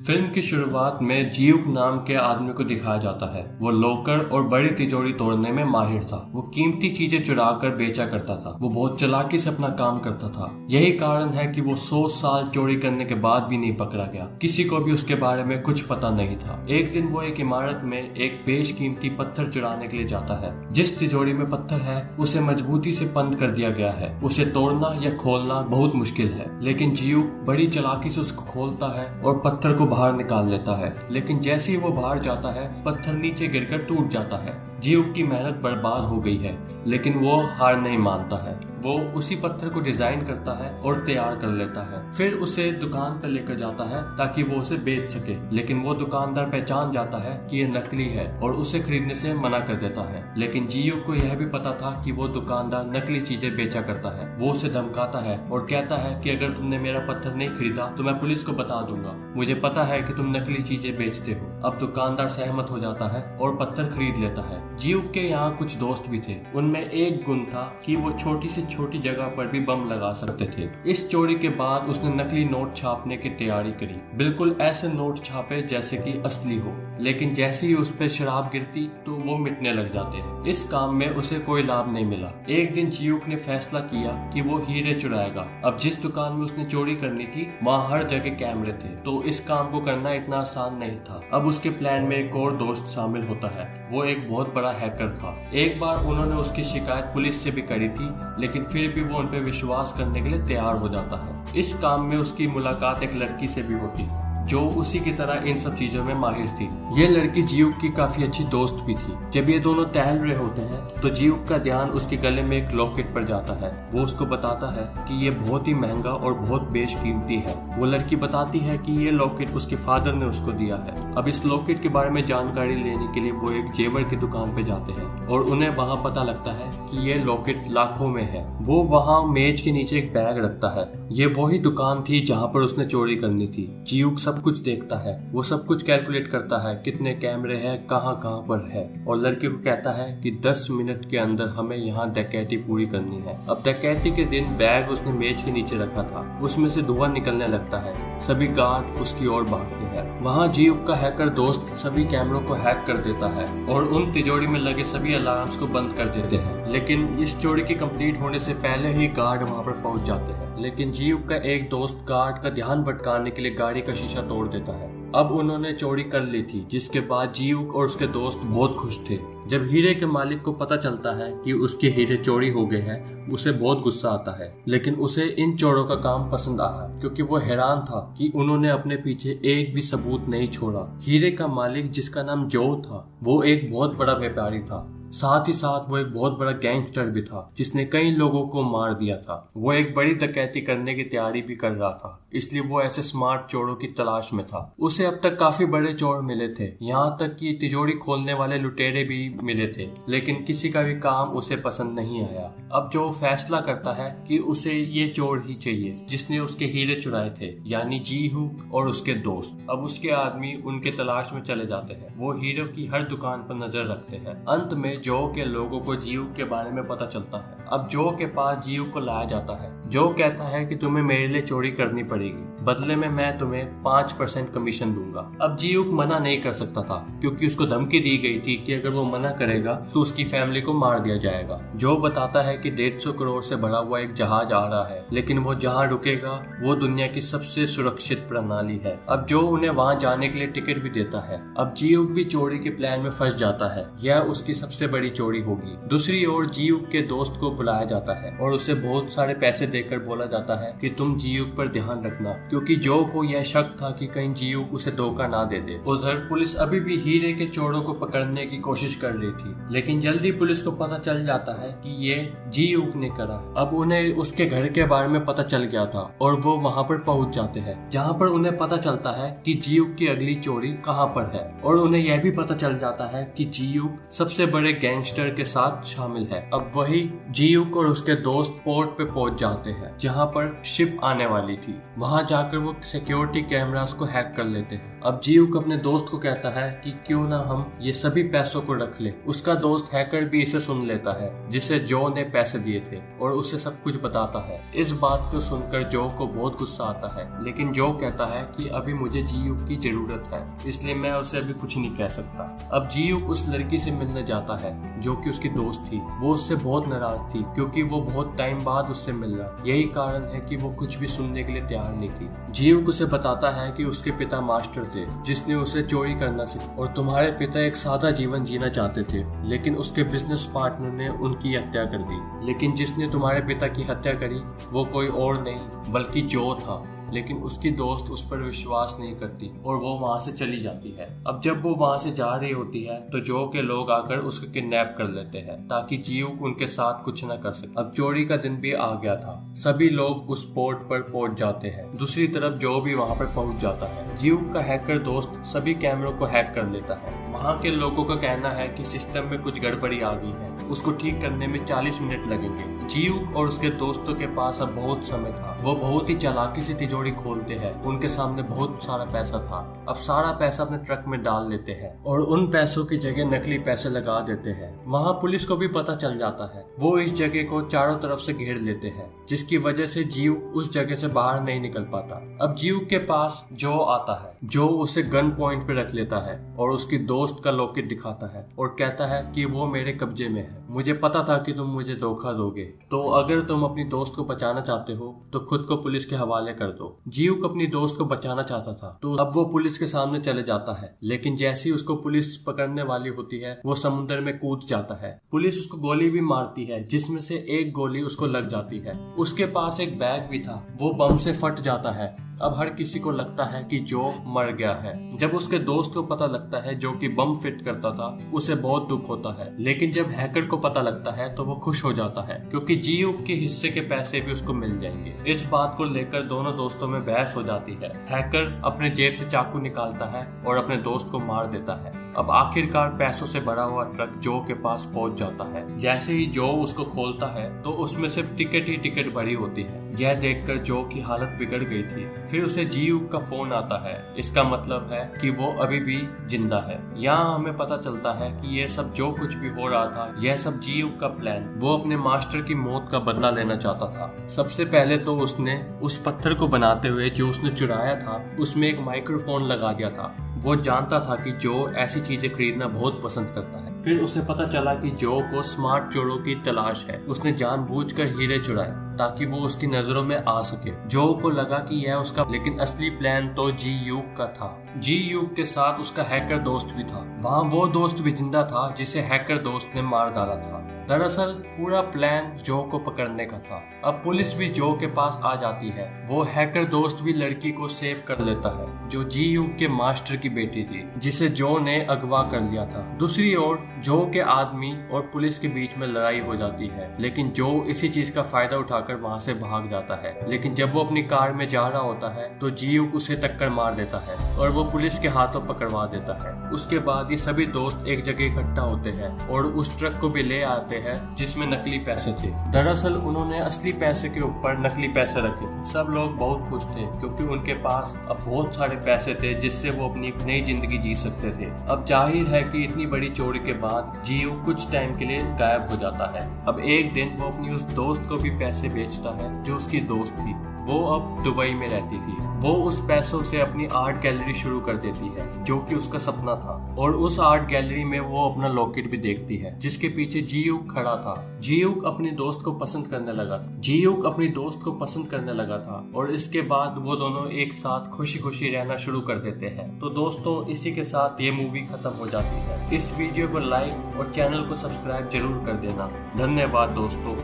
Film की शुरुआत में जियूक नाम के आदमी को दिखाया जाता है। वो लॉकर और बड़ी तिजोरी तोड़ने में माहिर था। वो कीमती चीजें चुरा कर बेचा करता था। वो बहुत चालाकी से अपना काम करता था। यही कारण है कि वो 100 साल चोरी करने के बाद भी नहीं पकड़ा गया। किसी को भी उसके बारे में कुछ पता नहीं था। एक दिन वो एक इमारत में एक बेशकीमती पत्थर चुराने के लिए जाता है। जिस तिजोरी में पत्थर है उसे मजबूती से बंद कर दिया गया है। उसे तोड़ना या खोलना बहुत मुश्किल है, लेकिन जियूक बड़ी चालाकी से उसको खोलता है और पत्थर को बाहर निकाल लेता है। लेकिन जैसे ही वो बाहर जाता है पत्थर नीचे गिरकर टूट जाता है। जियूक की मेहनत बर्बाद हो गई है, लेकिन वो हार नहीं मानता है। वो उसी पत्थर को डिजाइन करता है और तैयार कर लेता है। फिर उसे दुकान पर लेकर जाता है ताकि वो उसे बेच सके, लेकिन वो दुकानदार पहचान जाता है कि ये नकली है और उसे खरीदने से मना कर देता है। लेकिन जियूक को यह भी पता था कि वो दुकानदार नकली चीजें बेचा करता है। वो उसे धमकाता है और कहता है कि अगर तुमने मेरा पत्थर नहीं खरीदा तो मैं पुलिस को बता दूंगा। मुझे पता है कि तुम नकली चीजें बेचते हो। अब दुकानदार सहमत हो जाता है और पत्थर खरीद लेता है। जियूक के यहाँ कुछ दोस्त भी थे। उनमें एक गुण था कि वो छोटी से छोटी जगह पर भी बम लगा सकते थे। इस चोरी के बाद उसने नकली नोट छापने की तैयारी करी। बिल्कुल ऐसे नोट छापे जैसे कि असली हो, लेकिन जैसे ही उस पर शराब गिरती तो वो मिटने लग जाते हैं। इस काम में उसे कोई लाभ नहीं मिला। एक दिन जियूक ने फैसला किया कि वो हीरे चुराएगा। अब जिस दुकान में उसने चोरी करनी थी वहाँ हर जगह कैमरे थे, तो इस काम को करना इतना आसान नहीं था। अब उसके प्लान में एक और दोस्त शामिल होता है। वो एक बहुत बड़ा हैकर था। एक बार उन्होंने उसकी शिकायत पुलिस से भी करी थी, लेकिन फिर भी वो उन पर विश्वास करने के लिए तैयार हो जाता है। इस काम में उसकी मुलाकात एक लड़की से भी होती है जो उसी की तरह इन सब चीजों में माहिर थी। ये लड़की जियूक की काफी अच्छी दोस्त भी थी। जब ये दोनों टहल रहे होते हैं तो जियूक का ध्यान उसके गले में एक लॉकेट पर जाता है। वो उसको बताता है कि ये बहुत ही महंगा और बहुत बेशकीमती है। वो लड़की बताती है कि ये लॉकेट उसके फादर ने उसको दिया है। अब इस लॉकेट के बारे में जानकारी लेने के लिए वो एक जेवर की दुकान पे जाते हैं और उन्हें वहाँ पता लगता है कि ये लॉकेट लाखों में है। वो वहाँ मेज के नीचे एक बैग रखता है। ये वही दुकान थी जहाँ पर उसने चोरी करनी थी। जियूक सब कुछ देखता है। वो सब कुछ कैलकुलेट करता है, कितने कैमरे हैं, कहाँ कहाँ पर है, और लड़के को कहता है कि 10 मिनट के अंदर हमें यहाँ डकैती पूरी करनी है। अब डकैती के दिन बैग उसने मेज के नीचे रखा था। उसमें से धुआं निकलने लगता है। सभी गार्ड उसकी ओर भागते हैं। वहाँ जियूक का हैकर दोस्त सभी कैमरों को हैक कर देता है और उन तिजोरी में लगे सभी अलार्म्स को बंद कर देते हैं। लेकिन इस चोरी की कंप्लीट होने से पहले ही गार्ड वहाँ पर पहुँच जाते हैं। लेकिन जियूक का एक दोस्त गार्ड का ध्यान भटकाने के लिए गाड़ी का शीशा तोड़ देता है। अब उन्होंने चोरी कर ली थी, जिसके बाद जियूक और उसके दोस्त बहुत खुश थे। जब हीरे के मालिक को पता चलता है कि उसके हीरे चोरी हो गए हैं, उसे बहुत गुस्सा आता है। लेकिन उसे इन चोरों का काम पसंद आया, क्योंकि वो हैरान था कि उन्होंने अपने पीछे एक भी सबूत नहीं छोड़ा। हीरे का मालिक, जिसका नाम जो था, वो एक बहुत बड़ा व्यापारी था। साथ ही साथ वो एक बहुत बड़ा गैंगस्टर भी था जिसने कई लोगों को मार दिया था। वो एक बड़ी डकैती करने की तैयारी भी कर रहा था, इसलिए वो ऐसे स्मार्ट चोरों की तलाश में था। उसे अब तक काफी बड़े चोर मिले थे, यहाँ तक कि तिजोरी खोलने वाले लुटेरे भी मिले थे, लेकिन किसी का भी काम उसे पसंद नहीं आया। अब जो फैसला करता है कि उसे ये चोर ही चाहिए जिसने उसके हीरे चुराए थे, यानी जियूक और उसके दोस्त। अब उसके आदमी उनके तलाश में चले जाते हैं। वो हीरो की हर दुकान पर नजर रखते हैं। अंत में जो के लोगों को जियूक के बारे में पता चलता है। अब जो के पास जियूक को लाया जाता है। जो कहता है कि तुम्हें मेरे लिए चोरी करनी पड़ेगी, बदले में मैं तुम्हें 5% कमीशन दूंगा। अब जियूक मना नहीं कर सकता था, क्योंकि उसको धमकी दी गई थी कि अगर वो मना करेगा तो उसकी फैमिली को मार दिया जाएगा। जो बताता है कि 150 करोड़ से भरा हुआ एक जहाज आ रहा है, लेकिन वो जहाँ रुकेगा वो दुनिया की सबसे सुरक्षित प्रणाली है। अब जो उन्हें वहाँ जाने के लिए टिकट भी देता है। अब जियूक भी चोरी के प्लान में फंस जाता है। यह उसकी सबसे बड़ी चोरी होगी। दूसरी ओर जियूक के दोस्त को बुलाया जाता है और उसे बहुत सारे पैसे देकर बोला जाता है कि तुम जियूक पर ध्यान रखना, क्योंकि जो को यह शक था कि कहीं जियूक उसे धोखा ना दे दे। उधर पुलिस अभी भी हीरे के चोरों को पकड़ने की कोशिश कर रही थी, लेकिन जल्दी पुलिस को पता चल जाता है कि ये जियूक ने करा। अब उन्हें उसके घर के बारे में पता चल गया था और वो वहाँ पर पहुँच जाते हैं, जहाँ पर उन्हें पता चलता है कि जियूक की अगली चोरी कहाँ पर है। और उन्हें यह भी पता चल जाता है कि जियूक सबसे बड़े गैंगस्टर के साथ शामिल है। अब वही जियूक और उसके दोस्त पोर्ट पे पहुंच जाते हैं, जहां पर शिप आने वाली थी। वहां जाकर वो सिक्योरिटी कैमरास को हैक कर लेते हैं। अब जीयूक अपने दोस्त को कहता है कि क्यों ना हम ये सभी पैसों को रख ले। उसका दोस्त हैकर भी इसे सुन लेता है जिसे जो ने पैसे दिए थे और उसे सब कुछ बताता है। इस बात को सुनकर जो को बहुत गुस्सा आता है, लेकिन जो कहता है कि अभी मुझे जीयूक की जरूरत है, इसलिए मैं उसे अभी कुछ नहीं कह सकता। अब जीयूक उस लड़की से मिलने जाता है जो कि उसकी दोस्त थी। वो उससे बहुत नाराज थी क्योंकि वो बहुत टाइम बाद उससे मिल रहा। यही कारण है कि वो कुछ भी सुनने के लिए तैयार नहीं थी। जीयूक उसे बताता है कि उसके पिता मास्टर थे जिसने उसे चोरी करना सीखा और तुम्हारे पिता एक सादा जीवन जीना चाहते थे, लेकिन उसके बिजनेस पार्टनर ने उनकी हत्या कर दी। लेकिन जिसने तुम्हारे पिता की हत्या करी वो कोई और नहीं बल्कि जो था। लेकिन उसकी दोस्त उस पर विश्वास नहीं करती और वो वहाँ से चली जाती है। अब जब वो वहाँ से जा रही होती है तो जो के लोग आकर उसको किडनैप कर लेते हैं ताकि जीयूक उनके साथ कुछ न कर सके। अब चोरी का दिन भी आ गया था। सभी लोग उस पोर्ट पर पहुंच जाते हैं। दूसरी तरफ जो भी वहाँ पर पहुंच जाता है। जीयूक का हैकर दोस्त सभी कैमरों को हैक कर लेता है। वहाँ के लोगों का कहना है कि सिस्टम में कुछ गड़बड़ी आ गई है, उसको ठीक करने में 40 मिनट लगेंगे। जीयूक और उसके दोस्तों के पास अब बहुत समय था। वो बहुत ही चालाकी से तिजोरी खोलते हैं। उनके सामने बहुत सारा पैसा था। अब सारा पैसा अपने ट्रक में डाल लेते हैं और उन पैसों की जगह नकली पैसे लगा देते हैं। वहाँ पुलिस को भी पता चल जाता है। वो इस जगह को चारों तरफ से घेर लेते हैं जिसकी वजह से जीयूक उस जगह से बाहर नहीं निकल पाता। अब जीयूक के पास जो आता है। जो उसे गन पॉइंट पे रख लेता है और उसकी दोस्त का लॉकेट दिखाता है और कहता है कि वो मेरे कब्जे में है। मुझे पता था कि तुम मुझे धोखा दोगे, तो अगर तुम अपनी दोस्त को बचाना चाहते हो तो खुद को पुलिस के हवाले कर दो। जीयूक अपनी दोस्त को बचाना चाहता था तो अब वो पुलिस के सामने चले जाता है, लेकिन जैसे ही उसको पुलिस पकड़ने वाली होती है वो समुद्र में कूद जाता है। पुलिस उसको गोली भी मारती है जिसमें से एक गोली उसको लग जाती है। उसके पास एक बैग भी था, वो बम से फट जाता है। अब हर किसी को लगता है कि जो मर गया है। जब उसके दोस्त को पता लगता है जो कि बम फिट करता था, उसे बहुत दुख होता है। लेकिन जब हैकर को पता लगता है तो वो खुश हो जाता है क्योंकि जीयूक के हिस्से के पैसे भी उसको मिल जाएंगे। इस बात को लेकर दोनों दोस्तों में बहस हो जाती है। हैकर अपने जेब से चाकू निकालता है और अपने दोस्त को मार देता है। अब आखिरकार पैसों से भरा हुआ ट्रक जो के पास पहुंच जाता है। जैसे ही जो उसको खोलता है तो उसमें सिर्फ टिकट ही टिकट भरी होती है। यह देखकर जो की हालत बिगड़ गई थी। फिर उसे जीयूक का फोन आता है। इसका मतलब है कि वो अभी भी जिंदा है। यहाँ हमें पता चलता है कि यह सब जो कुछ भी हो रहा था यह सब जीयूक का प्लान। वो अपने मास्टर की मौत का बदला लेना चाहता था। सबसे पहले तो उसने उस पत्थर को बनाते हुए जो उसने चुराया था उसमें एक माइक्रोफोन लगा दिया था। वो जानता था कि जो ऐसी चीजें खरीदना बहुत पसंद करता है। फिर उसे पता चला कि जो को स्मार्ट चोरों की तलाश है। उसने जानबूझकर हीरे चुराए ताकि वो उसकी नजरों में आ सके। जो को लगा कि यह उसका, लेकिन असली प्लान तो जीयूक का था। जीयूक के साथ उसका हैकर दोस्त भी था। वहाँ वो दोस्त भी जिंदा था जिसे हैकर दोस्त ने मार डाला था। दरअसल पूरा प्लान जो को पकड़ने का था। अब पुलिस भी जो के पास आ जाती है। वो हैकर दोस्त भी लड़की को सेव कर लेता है जो जीयूक के मास्टर की बेटी थी जिसे जो ने अगवा कर लिया था। दूसरी ओर जो के आदमी और पुलिस के बीच में लड़ाई हो जाती है, लेकिन जो इसी चीज का फायदा उठाकर वहाँ से भाग जाता है। लेकिन जब वो अपनी कार में जा रहा होता है तो जीयूक उसे टक्कर मार देता है और वो पुलिस के हाथों पकड़वा देता है। उसके बाद ये सभी दोस्त एक जगह इकट्ठा होते हैं और उस ट्रक को भी ले आते हैं जिसमें नकली पैसे थे। दरअसल उन्होंने असली पैसे के ऊपर नकली पैसे रखे थे। सब लोग बहुत खुश थे क्योंकि उनके पास अब बहुत सारे पैसे थे जिससे वो अपनी एक नई जिंदगी जी सकते थे। अब जाहिर है कि इतनी बड़ी चोरी के बाद जीयूक कुछ टाइम के लिए गायब हो जाता है। अब एक दिन वो अपनी उस दोस्त को भी पैसे बेचता है जो उसकी दोस्त थी। वो अब दुबई में रहती थी। वो उस पैसों से अपनी आर्ट गैलरी शुरू कर देती है जो कि उसका सपना था, और उस आर्ट गैलरी में वो अपना लॉकेट भी देखती है जिसके पीछे जीयूक खड़ा था। जीयूक अपनी दोस्त को पसंद करने लगा था और इसके बाद वो दोनों एक साथ खुशी खुशी रहना शुरू कर देते हैं। तो दोस्तों, इसी के साथ ये मूवी खत्म हो जाती है। इस वीडियो को लाइक और चैनल को सब्सक्राइब जरूर कर देना। धन्यवाद दोस्तों।